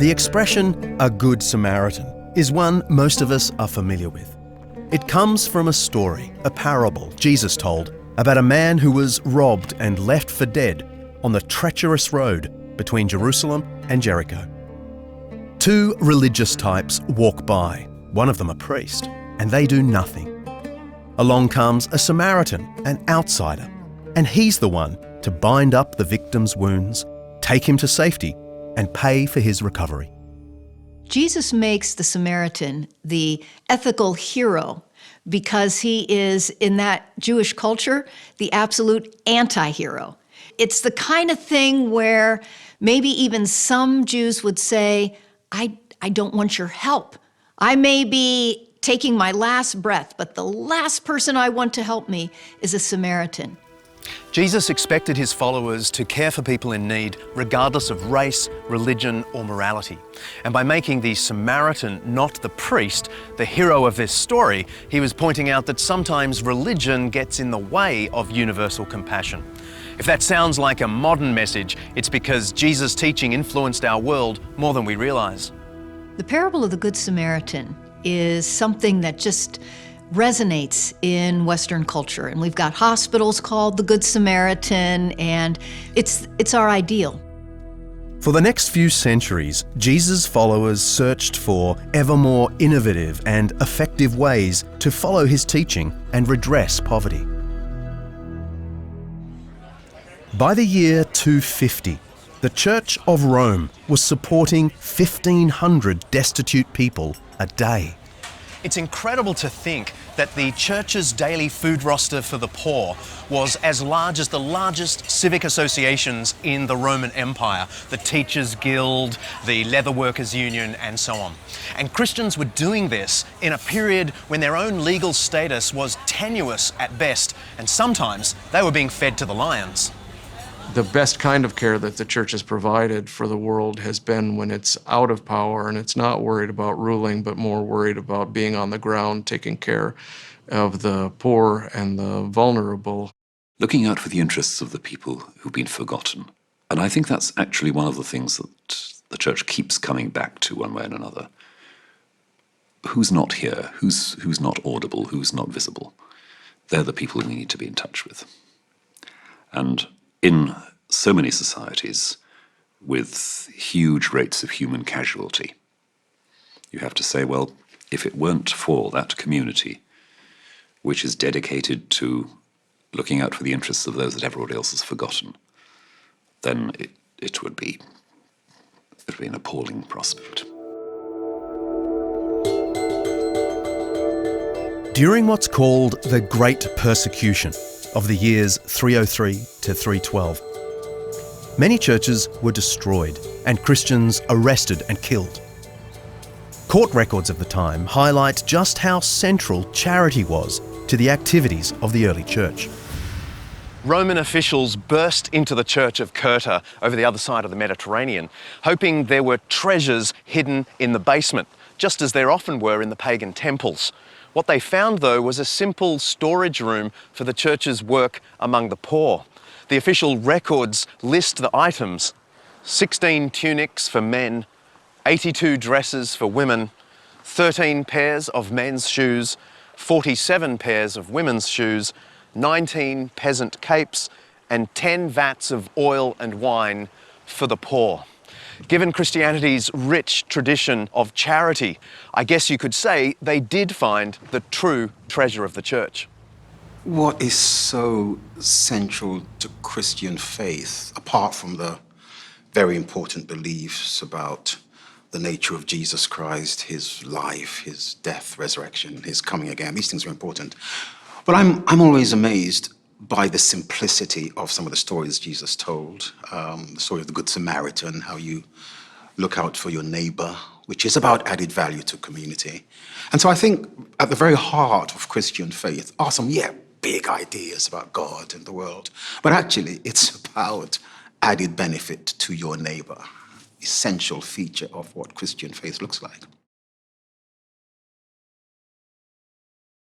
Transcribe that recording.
The expression, a Good Samaritan, is one most of us are familiar with. It comes from a story, a parable Jesus told about a man who was robbed and left for dead on the treacherous road between Jerusalem and Jericho. Two religious types walk by, one of them a priest, and they do nothing. Along comes a Samaritan, an outsider, and he's the one to bind up the victim's wounds, take him to safety, and pay for his recovery. Jesus makes the Samaritan the ethical hero because he is, in that Jewish culture, the absolute anti-hero. It's the kind of thing where maybe even some Jews would say, I don't want your help. I may be taking my last breath, but the last person I want to help me is a Samaritan. Jesus expected his followers to care for people in need regardless of race, religion or morality. And by making the Samaritan not the priest, the hero of this story, he was pointing out that sometimes religion gets in the way of universal compassion. If that sounds like a modern message, it's because Jesus' teaching influenced our world more than we realize. The parable of the Good Samaritan is something that just resonates in Western culture. And we've got hospitals called the Good Samaritan, and it's our ideal. For the next few centuries, Jesus' followers searched for ever more innovative and effective ways to follow his teaching and redress poverty. By the year 250, the Church of Rome was supporting 1,500 destitute people a day. It's incredible to think that the church's daily food roster for the poor was as large as the largest civic associations in the Roman Empire, the Teachers Guild, the Leather Workers Union, and so on. And Christians were doing this in a period when their own legal status was tenuous at best, and sometimes they were being fed to the lions. The best kind of care that the church has provided for the world has been when it's out of power and it's not worried about ruling, but more worried about being on the ground, taking care of the poor and the vulnerable. Looking out for the interests of the people who've been forgotten. And I think that's actually one of the things that the church keeps coming back to one way and another. Who's not here? Who's not audible? Who's not visible? They're the people we need to be in touch with. And in so many societies with huge rates of human casualty, you have to say, well, if it weren't for that community, which is dedicated to looking out for the interests of those that everybody else has forgotten, then it would be an appalling prospect. During what's called the Great Persecution of the years 303 to 312, many churches were destroyed and Christians arrested and killed. Court records of the time highlight just how central charity was to the activities of the early church. Roman officials burst into the church of Curta over the other side of the Mediterranean, hoping there were treasures hidden in the basement, just as there often were in the pagan temples. What they found, though, was a simple storage room for the church's work among the poor. The official records list the items: 16 tunics for men, 82 dresses for women, 13 pairs of men's shoes, 47 pairs of women's shoes, 19 peasant capes, and 10 vats of oil and wine for the poor. Given Christianity's rich tradition of charity, I guess you could say they did find the true treasure of the church. What is so central to Christian faith, apart from the very important beliefs about the nature of Jesus Christ, his life, his death, resurrection, his coming again, these things are important. But I'm always amazed by the simplicity of some of the stories Jesus told. The story of the Good Samaritan, how you look out for your neighbor, which is about added value to community. And so I think at the very heart of Christian faith are some, big ideas about God and the world. But actually, it's about added benefit to your neighbor, essential feature of what Christian faith looks like.